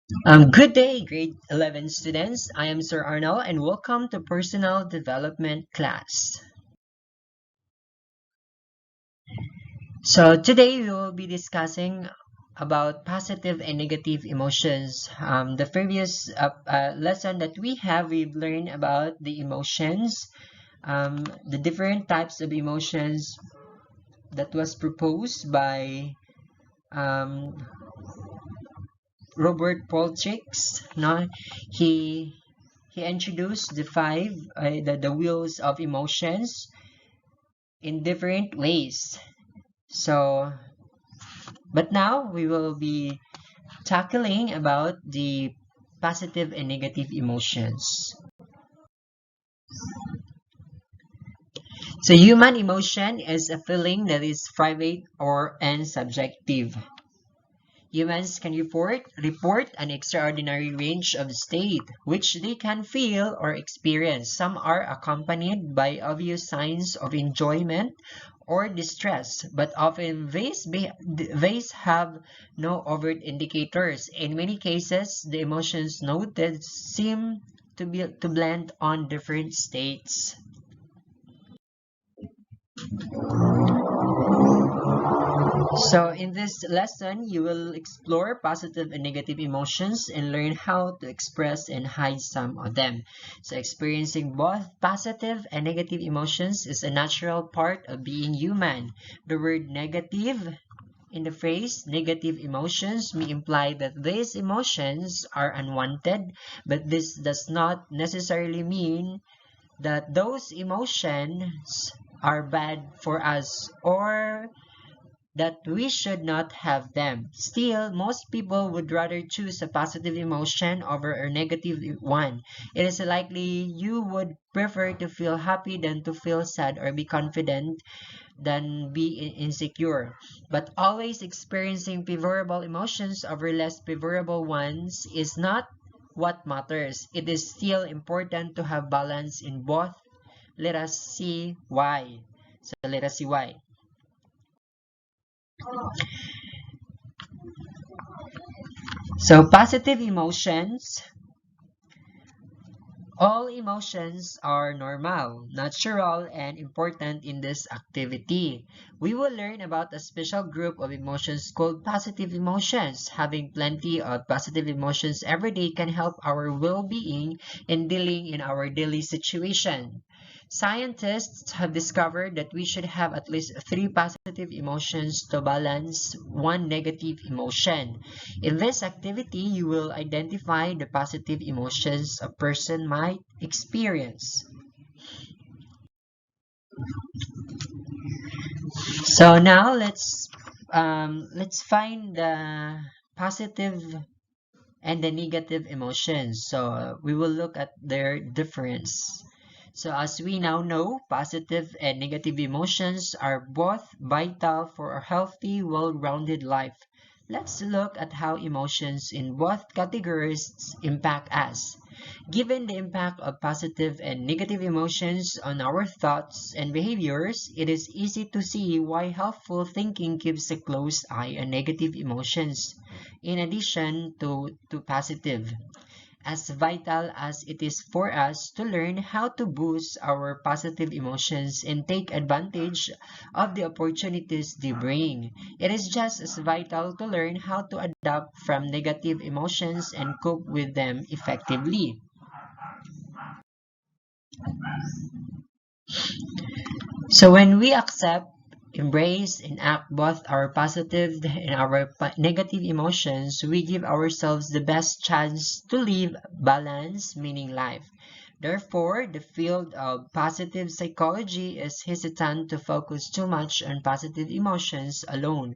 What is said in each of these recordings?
Good day, grade 11 students. I am Sir Arnold and welcome to Personal Development class. So today we will be discussing about positive and negative emotions. The previous lesson that we've learned about the emotions, the different types of emotions that was proposed by um, Robert Polchicks. No, he he introduced the the wheels of emotions in different ways. So, but now we will be tackling about the positive and negative emotions. So, human emotion is a feeling that is private or and subjective. Humans can report an extraordinary range of state which they can feel or experience. Some are accompanied by obvious signs of enjoyment or distress, but often these have no overt indicators. In many cases, the emotions noted seem to blend on different states. So in this lesson, you will explore positive and negative emotions and learn how to express and hide some of them. So experiencing both positive and negative emotions is a natural part of being human. The word negative in the phrase negative emotions may imply that these emotions are unwanted, but this does not necessarily mean that those emotions are bad for us or that we should not have them. Still, most people would rather choose a positive emotion over a negative one. It is likely you would prefer to feel happy than to feel sad or be confident than be insecure. But always experiencing favorable emotions over less favorable ones is not what matters. It is still important to have balance in both. Let us see why. So let us see why. So positive emotions. All emotions are normal, natural, and important in this activity. We will learn about a special group of emotions called positive emotions. Having plenty of positive emotions every day can help our well-being in dealing in our daily situation. Scientists have discovered that we should have at least three positive emotions to balance one negative emotion. In this activity, you will identify the positive emotions a person might experience. So now let's find the positive and the negative emotions. So we will look at their difference. So as we now know, positive and negative emotions are both vital for a healthy, well-rounded life. Let's look at how emotions in both categories impact us. Given the impact of positive and negative emotions on our thoughts and behaviors, it is easy to see why helpful thinking keeps a close eye on negative emotions, in addition to positive. As vital as it is for us to learn how to boost our positive emotions and take advantage of the opportunities they bring, it is just as vital to learn how to adapt from negative emotions and cope with them effectively. So when we accept, embrace, and act both our positive and our negative emotions, we give ourselves the best chance to live balanced, meaning life. Therefore, the field of positive psychology is hesitant to focus too much on positive emotions alone.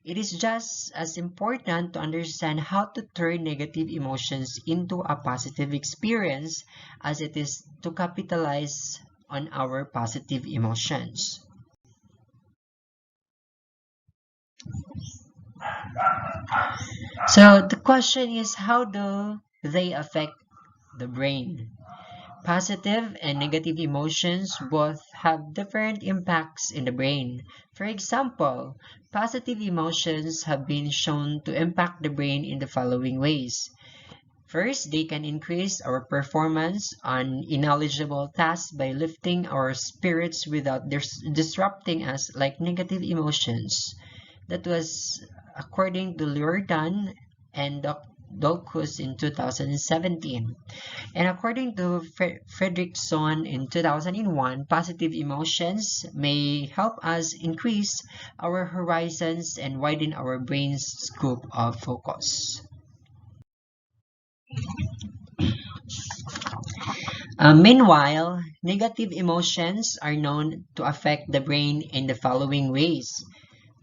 It is just as important to understand how to turn negative emotions into a positive experience as it is to capitalize on our positive emotions. So the question is, how do they affect the brain? Positive and negative emotions both have different impacts in the brain. For example, positive emotions have been shown to impact the brain in the following ways. First, they can increase our performance on ineligible tasks by lifting our spirits without disrupting us, like negative emotions. That was according to Luridan and Dolkus in 2017. And according to Fredrickson in 2001, positive emotions may help us increase our horizons and widen our brain's scope of focus. Meanwhile, negative emotions are known to affect the brain in the following ways.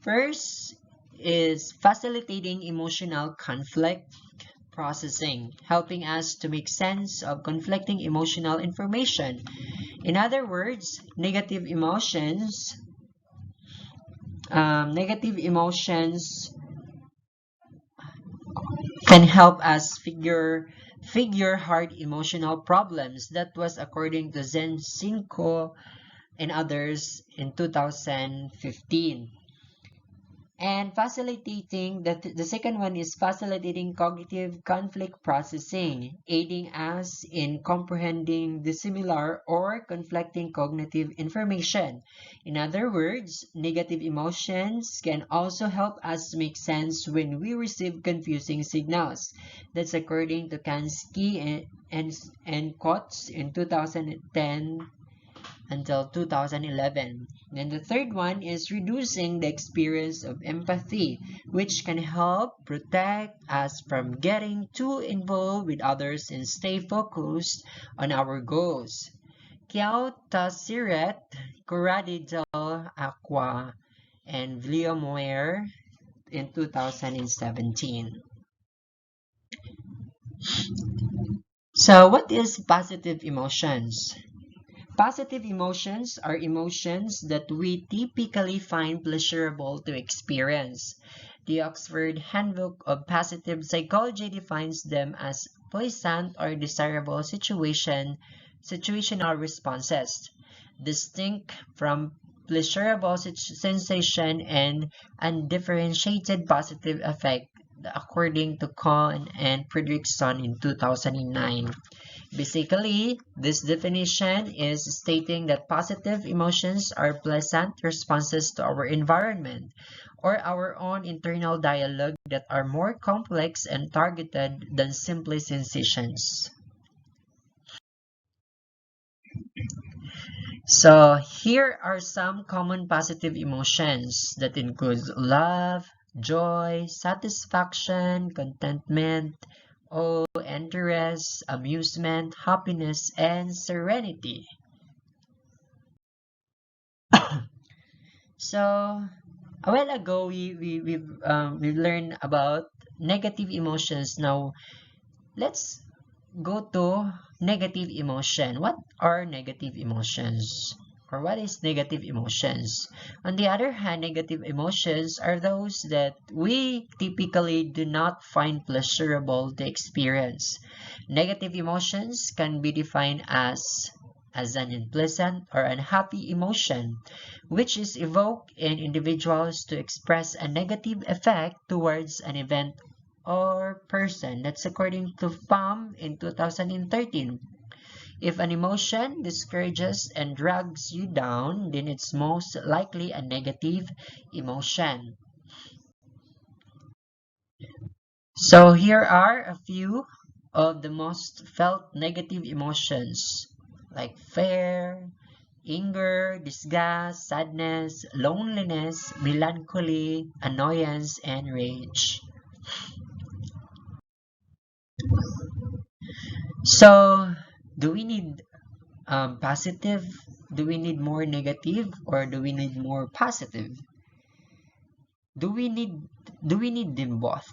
First is facilitating emotional conflict processing, helping us to make sense of conflicting emotional information. In other words, negative emotions can help us figure hard emotional problems. That was according to Zensinko and others in 2015. And the second one is facilitating cognitive conflict processing, aiding us in comprehending dissimilar or conflicting cognitive information. In other words, negative emotions can also help us make sense when we receive confusing signals. That's according to Kansky and Kotz in 2010 until 2011. Then the third one is reducing the experience of empathy, which can help protect us from getting too involved with others and stay focused on our goals. Kiao Tasiret, Corradidel Aqua, and Vliomware in 2017. So what is positive emotions? Positive emotions are emotions that we typically find pleasurable to experience. The Oxford Handbook of Positive Psychology defines them as pleasant or desirable situational responses, distinct from pleasurable sensation and undifferentiated positive effect, according to Cohn and Fredrickson in 2009. Basically, this definition is stating that positive emotions are pleasant responses to our environment or our own internal dialogue that are more complex and targeted than simply sensations. So here are some common positive emotions that include love, joy, satisfaction, contentment, awe, interest, amusement, happiness, and serenity. So a while ago, we've learned about negative emotions. Now let's go to negative emotion. What are negative emotions? Or what is negative emotions? On the other hand, negative emotions are those that we typically do not find pleasurable to experience. Negative emotions can be defined as an unpleasant or unhappy emotion, which is evoked in individuals to express a negative effect towards an event or person. That's according to PAM in 2013. If an emotion discourages and drags you down, then it's most likely a negative emotion. So here are a few of the most felt negative emotions like fear, anger, disgust, sadness, loneliness, melancholy, annoyance, and rage. So, do we need positive? Do we need more negative or do we need more positive? Do we need them both?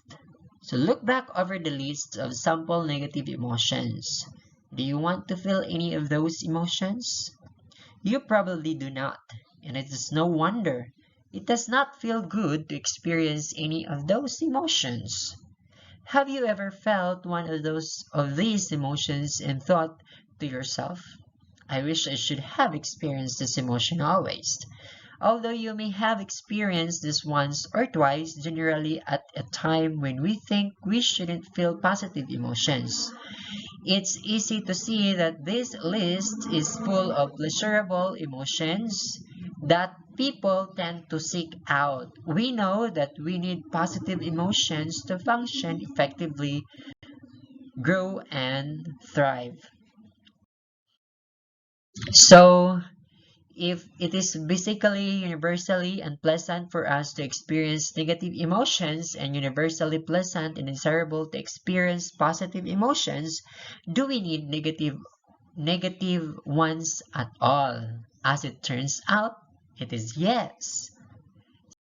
So look back over the list of sample negative emotions. Do you want to feel any of those emotions? You probably do not, and it is no wonder. It does not feel good to experience any of those emotions. Have you ever felt one of these emotions and thought to yourself, I wish I should have experienced this emotion always. Although you may have experienced this once or twice, generally at a time when we think we shouldn't feel positive emotions. It's easy to see that this list is full of pleasurable emotions that people tend to seek out. We know that we need positive emotions to function effectively, grow, and thrive. So, if it is basically universally unpleasant for us to experience negative emotions and universally pleasant and desirable to experience positive emotions, do we need negative ones at all? As it turns out, it is yes.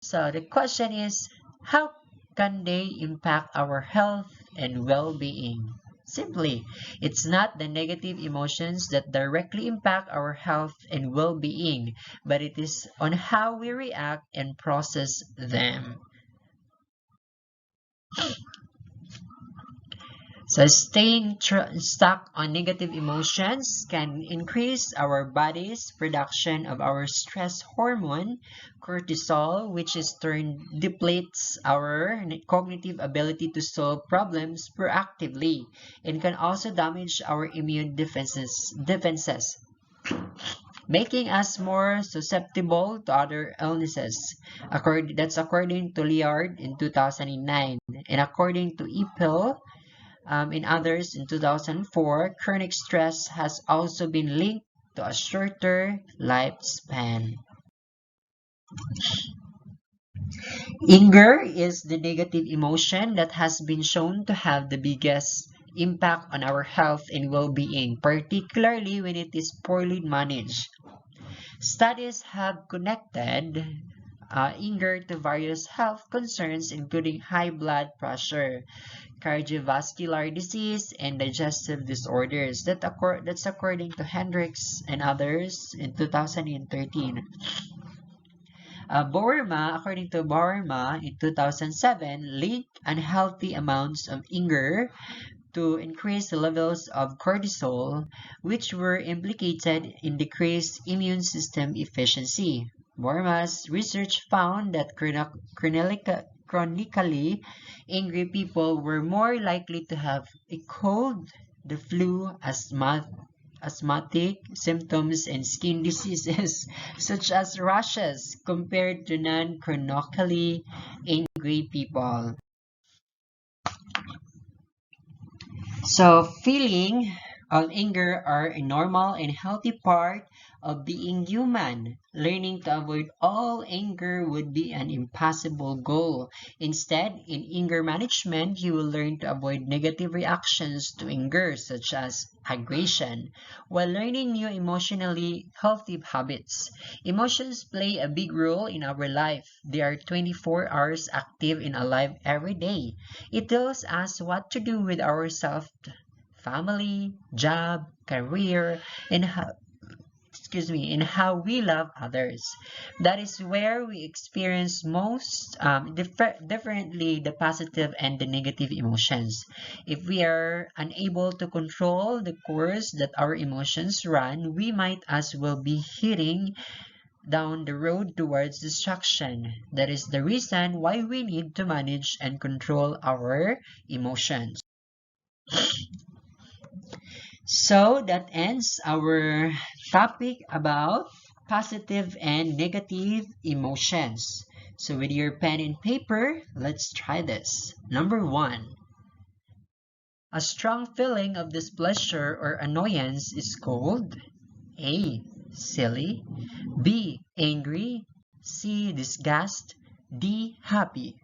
So the question is, how can they impact our health and well-being? Simply, it's not the negative emotions that directly impact our health and well-being, but it is on how we react and process them. So staying stuck on negative emotions can increase our body's production of our stress hormone, cortisol, which is turn depletes our cognitive ability to solve problems proactively and can also damage our immune defenses, making us more susceptible to other illnesses. That's according to Liard in 2009, and according to EPIL, in others, in 2004, chronic stress has also been linked to a shorter lifespan. Anger is the negative emotion that has been shown to have the biggest impact on our health and well-being, particularly when it is poorly managed. Studies have connected anger to various health concerns, including high blood pressure, cardiovascular disease, and digestive disorders. That's according to Hendricks and others in 2013. According to Boerma in 2007, linked unhealthy amounts of anger to increase the levels of cortisol, which were implicated in decreased immune system efficiency. Boerma's research found that chronically angry people were more likely to have a cold, the flu, asthmatic symptoms, and skin diseases such as rashes compared to non-chronically angry people. So feeling of anger are a normal and healthy part of being human. Learning to avoid all anger would be an impossible goal. Instead, in anger management, you will learn to avoid negative reactions to anger, such as aggression, while learning new emotionally healthy habits. Emotions play a big role in our life. They are 24 hours active and alive every day. It tells us what to do with ourselves, family, job, career, and how we love others. That is where we experience most differently the positive and the negative emotions. If we are unable to control the course that our emotions run, we might as well be heading down the road towards destruction. That is the reason why we need to manage and control our emotions. So that ends our topic about positive and negative emotions. So with your pen and paper, let's try this. Number one, a strong feeling of displeasure or annoyance is called A. Silly, B. Angry, C. Disgust, D. Happy.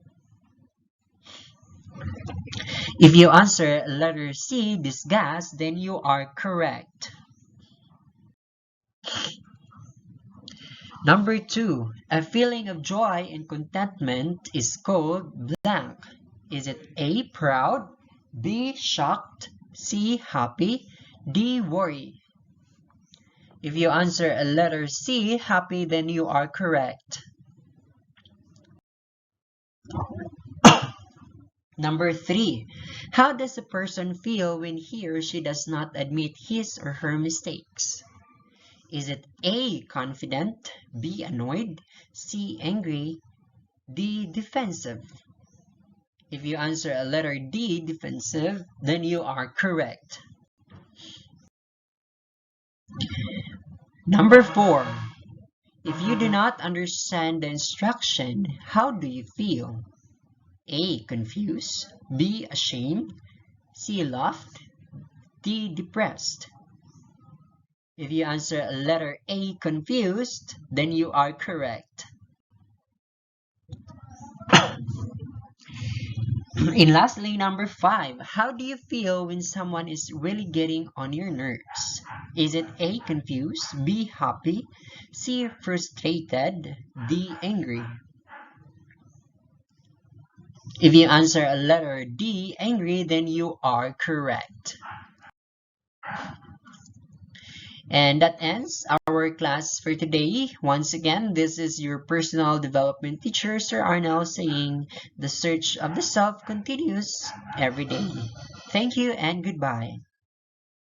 If you answer letter C, disgust, then you are correct. Number two, a feeling of joy and contentment is called blank. Is it A, proud, B, shocked, C, happy, D, worry? If you answer a letter C, happy, then you are correct. Number three, how does a person feel when he or she does not admit his or her mistakes? Is it A, confident, B, annoyed, C, angry, D, defensive? If you answer a letter D, defensive, then you are correct. Number 4. If you do not understand the instruction, how do you feel? A, confused, B, ashamed, C, laughed, D, depressed. If you answer a letter A, confused, then you are correct. And lastly, number 5, how do you feel when someone is really getting on your nerves? Is it A, confused, B, happy, C, frustrated, D, angry? If you answer a letter D, angry, then you are correct. And that ends our class for today. Once again, this is your personal development teacher, Sir Arnel, saying the search of the self continues every day. Thank you and goodbye.